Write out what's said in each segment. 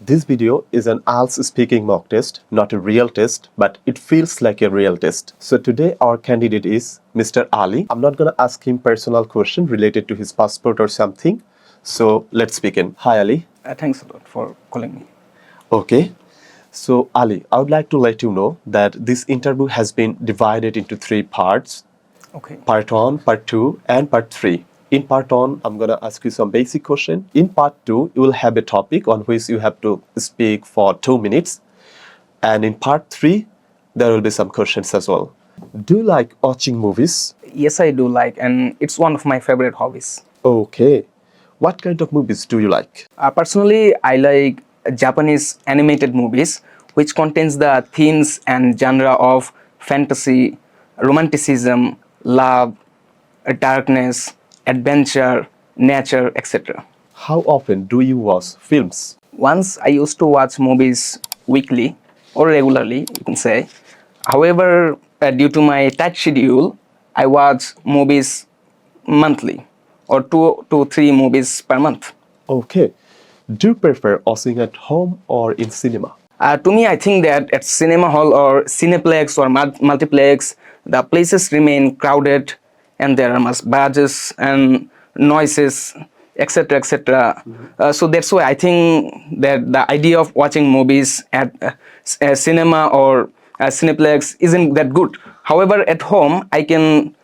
This video is an IELTS speaking mock test, not a real test, but it feels like a real test. So today our candidate is Mr. Ali. I'm not going to ask him personal question related to his passport or something. So let's begin. Hi Ali. Thanks a lot for calling me. Okay. So Ali, I would like to let you know that this interview has been divided into 3 parts. Okay. Part 1, Part 2 and Part 3. In Part 1, I'm going to ask you some basic question. In Part 2, you will have a topic on which you have to speak for 2 minutes. And in Part 3, there will be some questions as well. Do you like watching movies? Yes, I do like, and it's one of my favorite hobbies. Okay. What kind of movies do you like? Personally, I like Japanese animated movies, which contains the themes and genre of fantasy, romanticism, love, darkness, adventure, nature, etc. How often do you watch films? Once I used to watch movies weekly or regularly, you can say. However, due to my tight schedule, I watch movies monthly or 2 to 3 movies per month. Okay. Do you prefer watching at home or in cinema? To me, I think that at cinema hall or cineplex or multiplex, the places remain crowded and there are much buzz and noises, etc., etc. So that's why I think that the idea of watching movies at a cinema or a cineplex isn't that good. However, at home, I can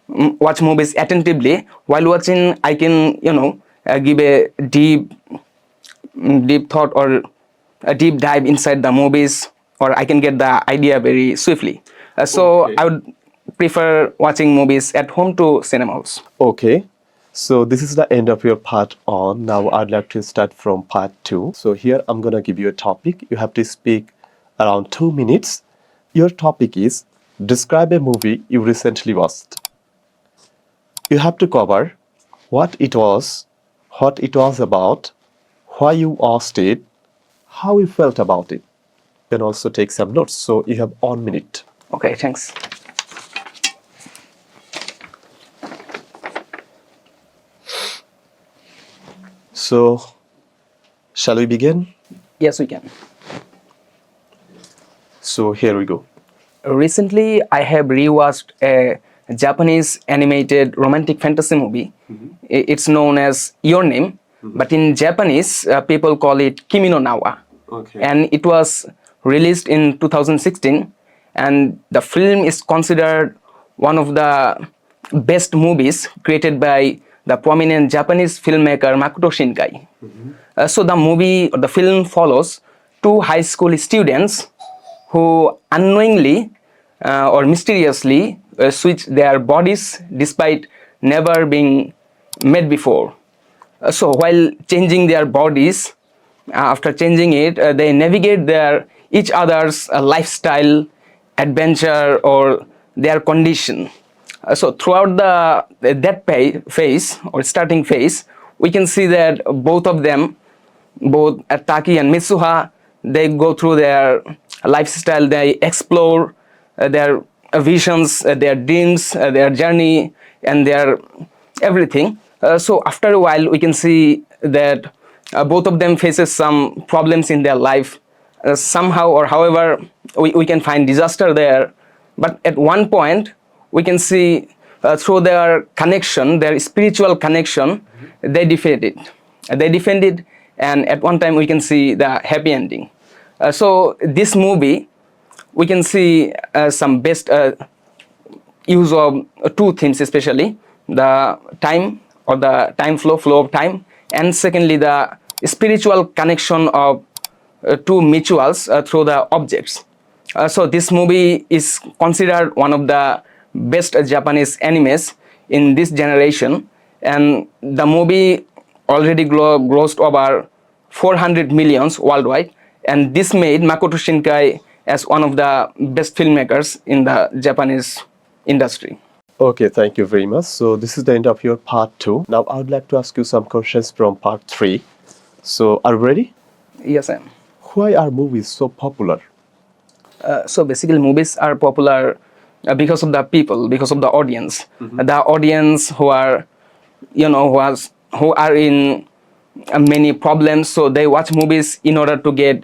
watch movies attentively. While watching, I can, give a deep thought or a deep dive inside the movies, or I can get the idea very swiftly. So Okay. I would prefer watching movies at home to cinemas. Okay. So this is the end of your part 1. Now I'd like to start from part 2. So here I'm going to give you a topic. You have to speak around 2 minutes. Your topic is describe a movie you recently watched. You have to cover what it was about, why you watched it, how you felt about it. You can also take some notes. So you have 1 minute. Okay, thanks. So shall we begin? Yes, we can. So here we go. Recently, I have rewatched a Japanese animated romantic fantasy movie. It's known as Your Name, but in Japanese, people call it Kimi no Nawa. Okay. And it was released in 2016, and the film is considered one of the best movies created by the prominent Japanese filmmaker Makoto Shinkai. So the film follows 2 high school students who unknowingly or mysteriously switch their bodies despite never being met before. So while changing their bodies, after changing it, they navigate each other's lifestyle, adventure, or their condition. So throughout that phase or starting phase, we can see that both of them, both Taki and Mitsuha, they go through their lifestyle, they explore their visions, their dreams, their journey, and their everything. So after a while, we can see that both of them faces some problems in their life. Somehow or however, we can find disaster there. But at one point, we can see through their connection, their spiritual connection, they defend it. And at one time we can see the happy ending. So this movie, we can see some best use of 2 themes, especially the time or the flow of time, and secondly the spiritual connection of 2 mutuals through the objects. So this movie is considered one of the best Japanese animes in this generation, and the movie already grossed over 400 millions worldwide, and this made Makoto Shinkai as one of the best filmmakers in the Japanese industry. Okay, thank you very much. So this is the end of your part 2. Now I would like to ask you some questions from part 3. So are you ready? Yes, I am. Why are movies so popular? So basically movies are popular because of the people, because of the audience. The audience who are, who are in many problems, so they watch movies in order to get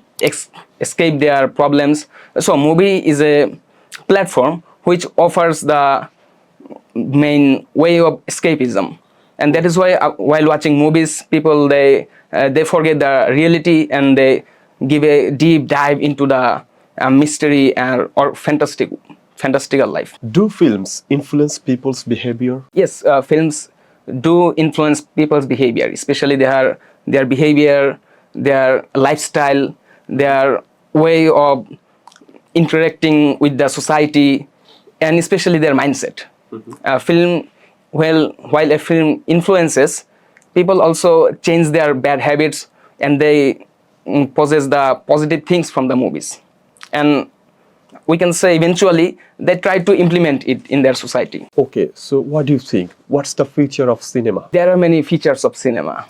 escape their problems. So movie is a platform which offers the main way of escapism, and that is why while watching movies, people they forget the reality and they give a deep dive into the mystery and or fantastical life. Do films influence people's behavior? Yes, films do influence people's behavior, especially their behavior, their lifestyle, their way of interacting with the society, and especially their mindset. Film, while a film influences, people also change their bad habits and they possess the positive things from the movies. And we can say eventually they try to implement it in their society. Okay, so what do you think? What's the future of cinema? There are many features of cinema.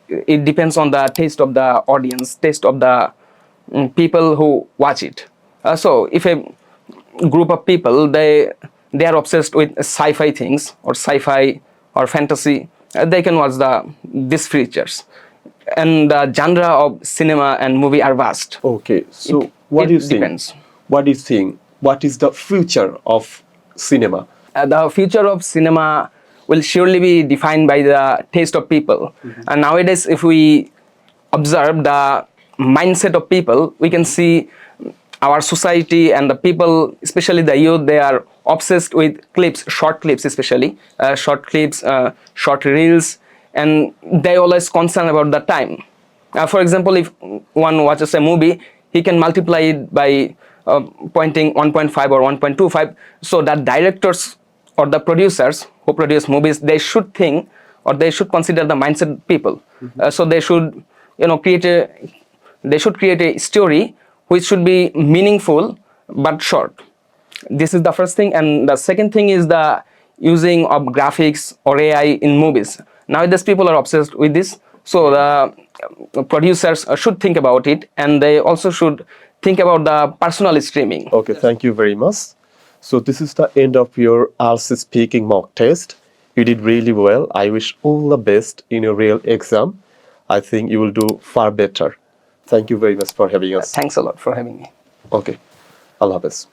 It depends on the taste of the audience, taste of the people who watch it. So if a group of people they are obsessed with sci-fi things or sci-fi or fantasy, they can watch these features. And the genre of cinema and movie are vast. Okay, so what do you think? Depends. What do you think? What is the future of cinema? The future of cinema will surely be defined by the taste of people. And nowadays, if we observe the mindset of people, we can see our society and the people, especially the youth, they are obsessed with clips, short clips, especially short clips, short reels, and they always concerned about the time. For example, if one watches a movie, he can multiply it by pointing 1.5 or 1.25. So that directors or the producers who produce movies, they should think or they should consider the mindset of people. So they should, create a story which should be meaningful but short. This is the first thing, and the second thing is the using of graphics or AI in movies. Nowadays, people are obsessed with this, so the producers should think about it, and they also should think about the personal streaming. Okay, thank you very much. So this is the end of your IELTS Speaking Mock Test. You did really well. I wish all the best in your real exam. I think you will do far better. Thank you very much for having us. Thanks a lot for having me. Okay, Allah Hafiz.